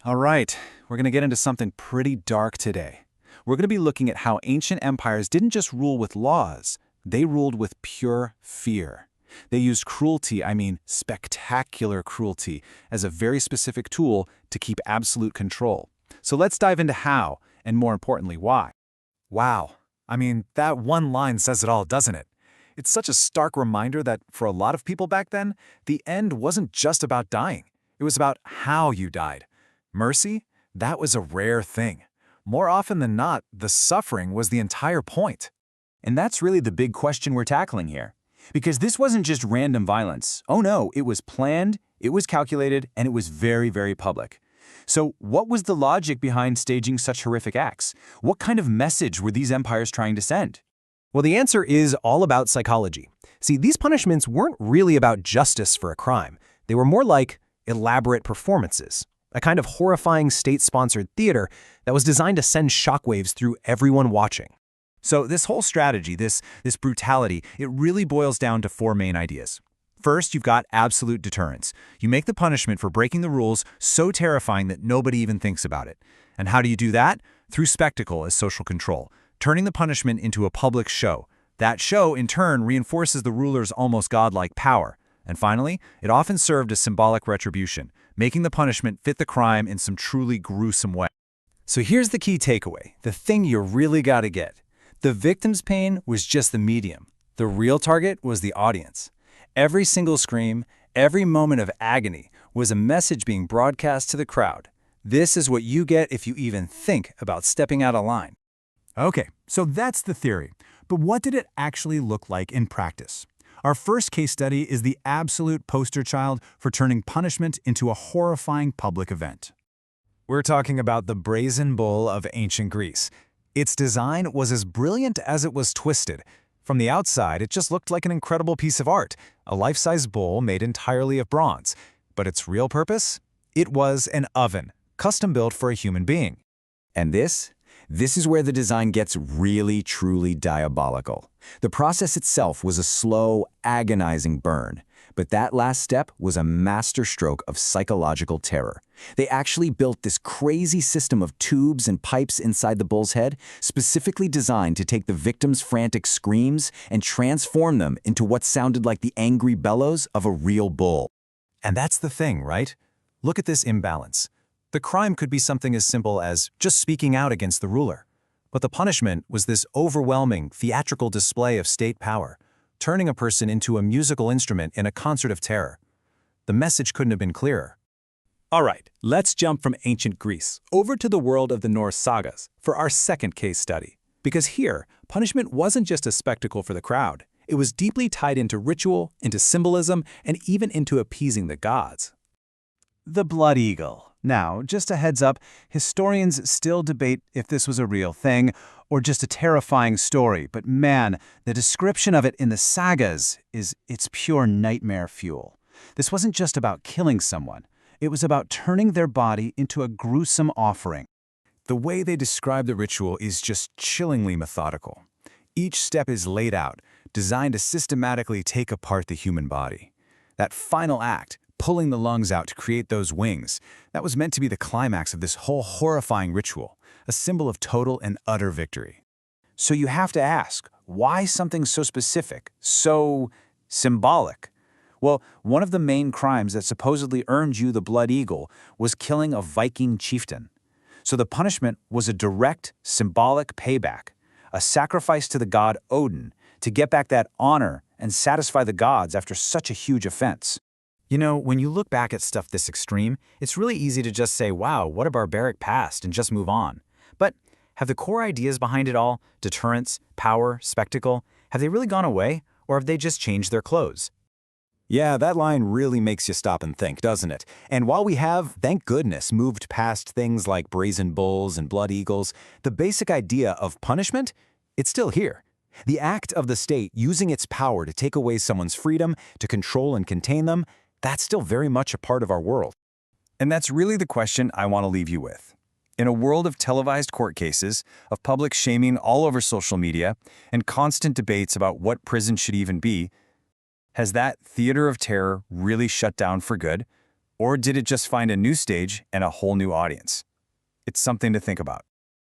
All right, we're going to get into something pretty dark today. We're going to be looking at how ancient empires didn't just rule with laws, they ruled with pure fear. They used cruelty, I mean spectacular cruelty, as a very specific tool to keep absolute control. So let's dive into how, and more importantly, why. Wow. I mean, that one line says it all, doesn't it? It's such a stark reminder that for a lot of people back then, the end wasn't just about dying. It was about how you died. Mercy? That was a rare thing. More often than not, the suffering was the entire point. And that's really the big question we're tackling here. Because this wasn't just random violence. Oh no, it was planned, it was calculated, and it was very, very public. So what was the logic behind staging such horrific acts? What kind of message were these empires trying to send? Well, the answer is all about psychology. See, these punishments weren't really about justice for a crime. They were more like elaborate performances, a kind of horrifying state-sponsored theater that was designed to send shockwaves through everyone watching. So this whole strategy, this brutality, it really boils down to four main ideas. First, you've got absolute deterrence. You make the punishment for breaking the rules so terrifying that nobody even thinks about it. And how do you do that? Through spectacle as social control, turning the punishment into a public show. That show, in turn, reinforces the ruler's almost godlike power. And finally, it often served as symbolic retribution, making the punishment fit the crime in some truly gruesome way. So here's the key takeaway, the thing you really got to get. The victim's pain was just the medium. The real target was the audience. Every single scream, every moment of agony was a message being broadcast to the crowd. This is what you get if you even think about stepping out of line. Okay, so that's the theory. But what did it actually look like in practice? Our first case study is the absolute poster child for turning punishment into a horrifying public event. We're talking about the Brazen Bull of ancient Greece. Its design was as brilliant as it was twisted. From the outside, it just looked like an incredible piece of art, a life-size bull made entirely of bronze. But its real purpose? It was an oven, custom-built for a human being. And this is where the design gets really, truly diabolical. The process itself was a slow, agonizing burn. But that last step was a masterstroke of psychological terror. They actually built this crazy system of tubes and pipes inside the bull's head, specifically designed to take the victim's frantic screams and transform them into what sounded like the angry bellows of a real bull. And that's the thing, right? Look at this imbalance. The crime could be something as simple as just speaking out against the ruler. But the punishment was this overwhelming, theatrical display of state power, turning a person into a musical instrument in a concert of terror. The message couldn't have been clearer. All right, let's jump from ancient Greece over to the world of the Norse sagas for our second case study. Because here, punishment wasn't just a spectacle for the crowd. It was deeply tied into ritual, into symbolism, and even into appeasing the gods. The blood eagle. Now, just a heads up, historians still debate if this was a real thing or just a terrifying story, but man, the description of it in the sagas it's pure nightmare fuel. This wasn't just about killing someone. It was about turning their body into a gruesome offering. The way they describe the ritual is just chillingly methodical. Each step is laid out, designed to systematically take apart the human body. That final act, pulling the lungs out to create those wings, that was meant to be the climax of this whole horrifying ritual, a symbol of total and utter victory. So you have to ask, why something so specific, so symbolic? Well, one of the main crimes that supposedly earned you the blood eagle was killing a Viking chieftain. So the punishment was a direct, symbolic payback, a sacrifice to the god Odin to get back that honor and satisfy the gods after such a huge offense. You know, when you look back at stuff this extreme, it's really easy to just say, wow, what a barbaric past, and just move on. But have the core ideas behind it all, deterrence, power, spectacle, have they really gone away, or have they just changed their clothes? Yeah, that line really makes you stop and think, doesn't it? And while we have, thank goodness, moved past things like brazen bulls and blood eagles, the basic idea of punishment, it's still here. The act of the state using its power to take away someone's freedom, to control and contain them, that's still very much a part of our world. And that's really the question I want to leave you with. In a world of televised court cases, of public shaming all over social media, and constant debates about what prison should even be, has that theater of terror really shut down for good? Or did it just find a new stage and a whole new audience? It's something to think about.